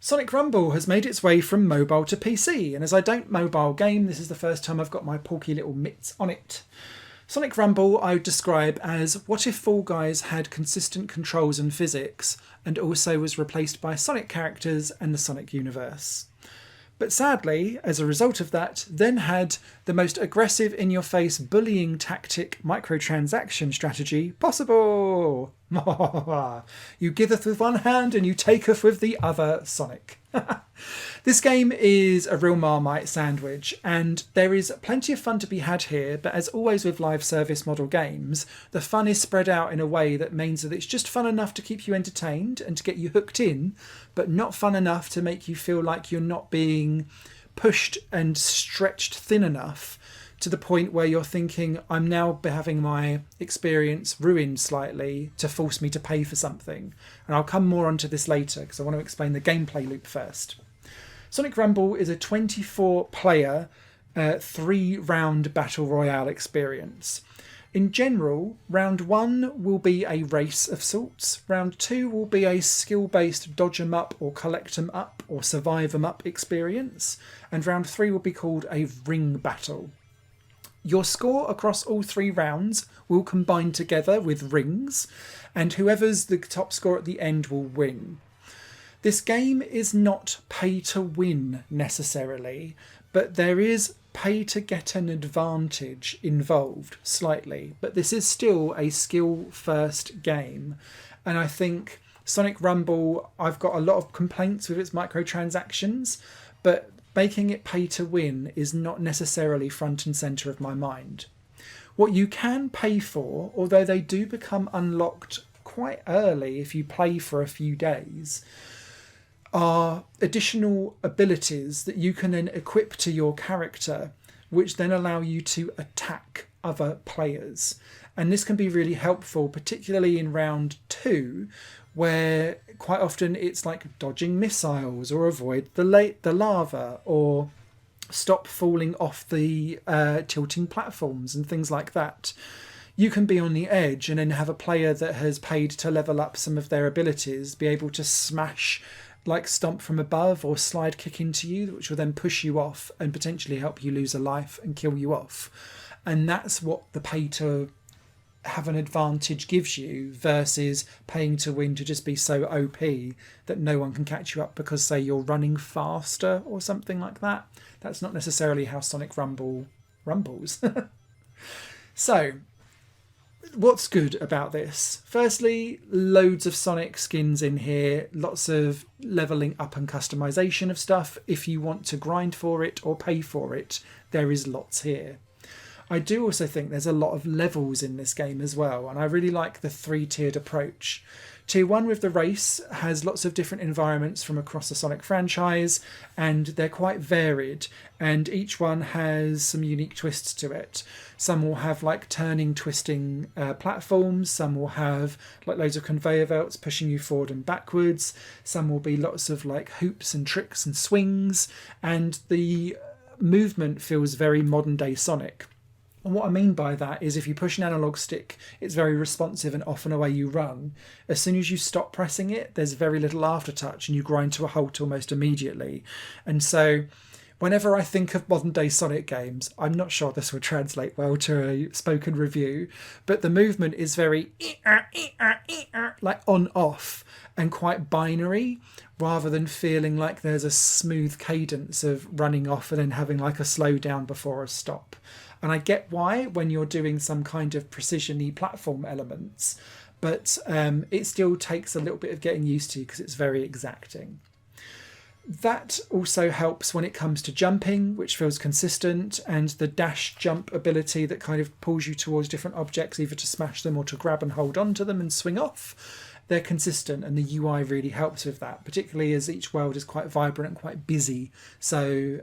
Sonic Rumble has made its way from mobile to PC, and as I don't mobile game, this is the first time I've got my porky little mitts on it. Sonic Rumble I would describe as what if Fall Guys had consistent controls and physics, and also was replaced by Sonic characters and the Sonic universe. But sadly, as a result of that, then had the most aggressive in-your-face bullying tactic microtransaction strategy possible. You giveth with one hand and you taketh with the other, Sonic. This game is a real Marmite sandwich, and there is plenty of fun to be had here, but as always with live service model games, the fun is spread out in a way that means that it's just fun enough to keep you entertained and to get you hooked in, but not fun enough to make you feel like you're not being pushed and stretched thin enough to the point where you're thinking, I'm now having my experience ruined slightly to force me to pay for something. And I'll come more onto this later because I want to explain the gameplay loop first. Sonic Rumble is a 24-player, 3-round battle royale experience. In general, round 1 will be a race of sorts. Round 2 will be a skill-based dodge 'em up or collect 'em up or survive 'em up experience. And round 3 will be called a ring battle. Your score across all 3 rounds will combine together with rings, and whoever's the top score at the end will win. This game is not pay to win necessarily, but there is pay to get an advantage involved slightly. But this is still a skill first game. And I think Sonic Rumble, I've got a lot of complaints with its microtransactions, but making it pay to win is not necessarily front and centre of my mind. What you can pay for, although they do become unlocked quite early if you play for a few days, are additional abilities that you can then equip to your character, which then allow you to attack other players. And this can be really helpful, particularly in round 2, where quite often it's like dodging missiles or avoid the lava or stop falling off the tilting platforms and things like that. You can be on the edge and then have a player that has paid to level up some of their abilities be able to smash, like stomp from above or slide kick into you, which will then push you off and potentially help you lose a life and kill you off. And that's what the pay to have an advantage gives you versus paying to win to just be so OP that no one can catch you up because, say, you're running faster or something like that. That's not necessarily how Sonic Rumble rumbles. So, what's good about this? Firstly, loads of Sonic skins in here, lots of levelling up and customization of stuff. If you want to grind for it or pay for it, there is lots here. I do also think there's a lot of levels in this game as well, and I really like the 3-tiered approach. Tier 1 with the race has lots of different environments from across the Sonic franchise, and they're quite varied, and each one has some unique twists to it. Some will have like turning, twisting platforms, some will have like loads of conveyor belts pushing you forward and backwards, some will be lots of like hoops and tricks and swings, and the movement feels very modern day Sonic. And what I mean by that is if you push an analog stick, it's very responsive and off and away you run. As soon as you stop pressing it, there's very little aftertouch and you grind to a halt almost immediately. And so whenever I think of modern day Sonic games, I'm not sure this would translate well to a spoken review, but the movement is very like on off and quite binary, rather than feeling like there's a smooth cadence of running off and then having like a slow down before a stop. And I get why when you're doing some kind of precision-y platform elements, but it still takes a little bit of getting used to because it's very exacting. That also helps when it comes to jumping, which feels consistent, and the dash jump ability that kind of pulls you towards different objects, either to smash them or to grab and hold on to them and swing off. They're consistent, and the UI really helps with that, particularly as each world is quite vibrant and quite busy. So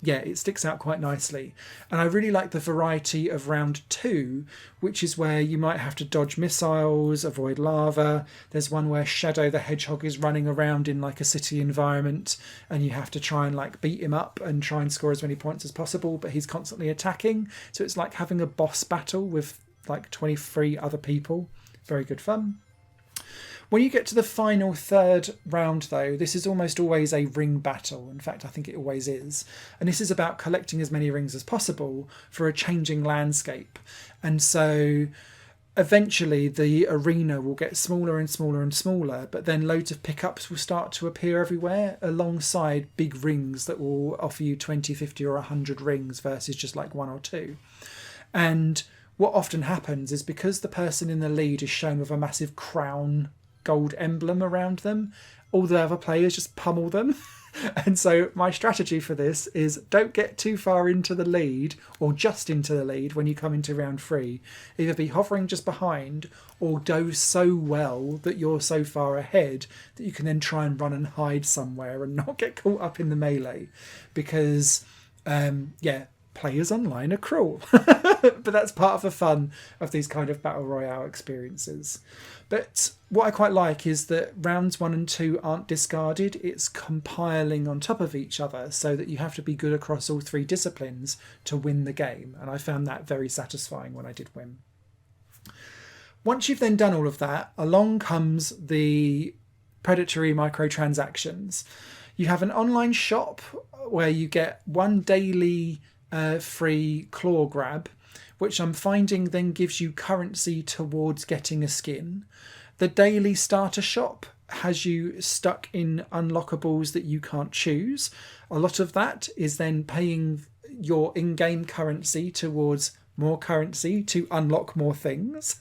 yeah, it sticks out quite nicely. And I really like the variety of round 2, which is where you might have to dodge missiles, avoid lava. There's one where Shadow the Hedgehog is running around in like a city environment, and you have to try and like beat him up and try and score as many points as possible, but he's constantly attacking. So it's like having a boss battle with like 23 other people. Very good fun. When you get to the final third round, though, this is almost always a ring battle. In fact, I think it always is. And this is about collecting as many rings as possible for a changing landscape. And so eventually the arena will get smaller and smaller and smaller, but then loads of pickups will start to appear everywhere alongside big rings that will offer you 20, 50 or 100 rings versus just like one or two. And what often happens is because the person in the lead is shown with a massive crown gold emblem around them, all the other players just pummel them. And so my strategy for this is don't get too far into the lead or just into the lead when you come into round 3. Either be hovering just behind or go so well that you're so far ahead that you can then try and run and hide somewhere and not get caught up in the melee. Because, players online are cruel. But that's part of the fun of these kind of battle royale experiences. But what I quite like is that rounds 1 and 2 aren't discarded. It's compiling on top of each other so that you have to be good across all 3 disciplines to win the game. And I found that very satisfying when I did win. Once you've then done all of that, along comes the predatory microtransactions. You have an online shop where you get 1 daily free claw grab, which I'm finding then gives you currency towards getting a skin. The daily starter shop has you stuck in unlockables that you can't choose. A lot of that is then paying your in-game currency towards more currency to unlock more things.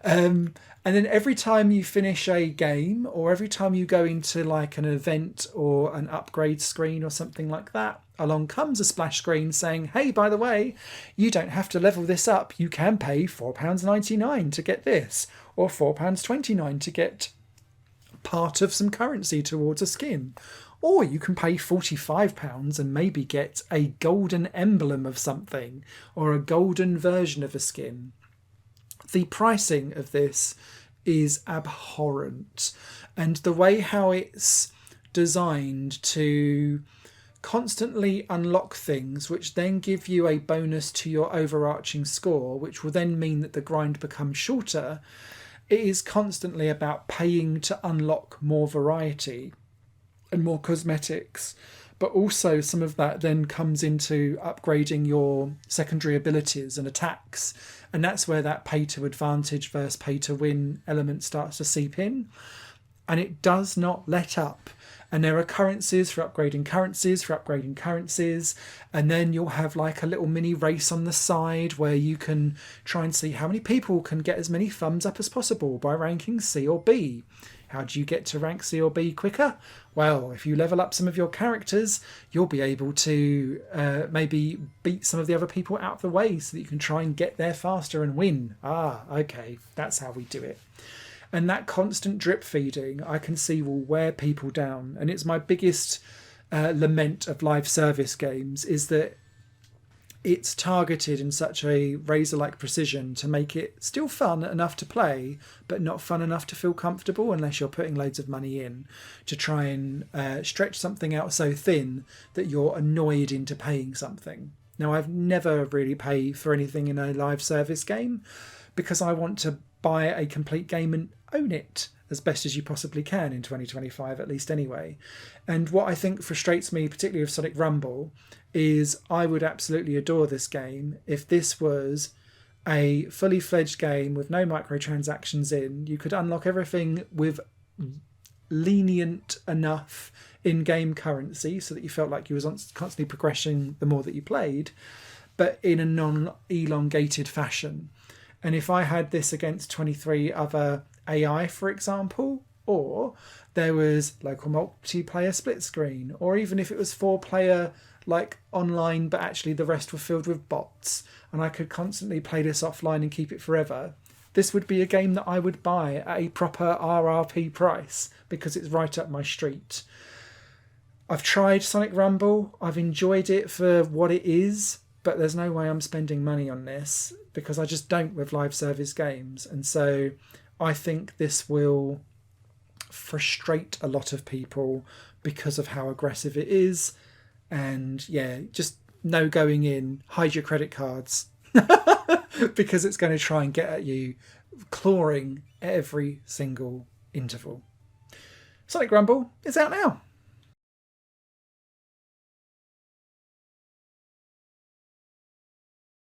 And then every time you finish a game or every time you go into like an event or an upgrade screen or something like that, along comes a splash screen saying, hey, by the way, you don't have to level this up. You can pay £4.99 to get this, or £4.29 to get part of some currency towards a skin. Or you can pay £45 and maybe get a golden emblem of something or a golden version of a skin. The pricing of this is abhorrent. And the way how it's designed to constantly unlock things which then give you a bonus to your overarching score, which will then mean that the grind becomes shorter. It is constantly about paying to unlock more variety and more cosmetics, but also some of that then comes into upgrading your secondary abilities and attacks, and that's where that pay to advantage versus pay to win element starts to seep in, and it does not let up. And there are currencies for upgrading currencies, and then you'll have like a little mini race on the side where you can try and see how many people can get as many thumbs up as possible by ranking C or B. How do you get to rank C or B quicker? Well, if you level up some of your characters, you'll be able to maybe beat some of the other people out of the way so that you can try and get there faster and win. Ah, okay, that's how we do it. And that constant drip feeding, I can see, will wear people down. And it's my biggest lament of live service games is that it's targeted in such a razor-like precision to make it still fun enough to play, but not fun enough to feel comfortable unless you're putting loads of money in to try and stretch something out so thin that you're annoyed into paying something. Now, I've never really paid for anything in a live service game because I want to buy a complete game and own it as best as you possibly can in 2025, at least anyway. And what I think frustrates me, particularly with Sonic Rumble, is I would absolutely adore this game if this was a fully fledged game with no microtransactions in. You could unlock everything with lenient enough in-game currency so that you felt like you was constantly progressing the more that you played, but in a non-elongated fashion. And if I had this against 23 other AI, for example, or there was local multiplayer split screen, or even if it was 4-player like online, but actually the rest were filled with bots, and I could constantly play this offline and keep it forever, this would be a game that I would buy at a proper RRP price because it's right up my street. I've tried Sonic Rumble. I've enjoyed it for what it is, but there's no way I'm spending money on this because I just don't with live service games. And so I think this will frustrate a lot of people because of how aggressive it is. And yeah, just no going in, hide your credit cards because it's going to try and get at you, clawing every single interval. Sonic Rumble is out now.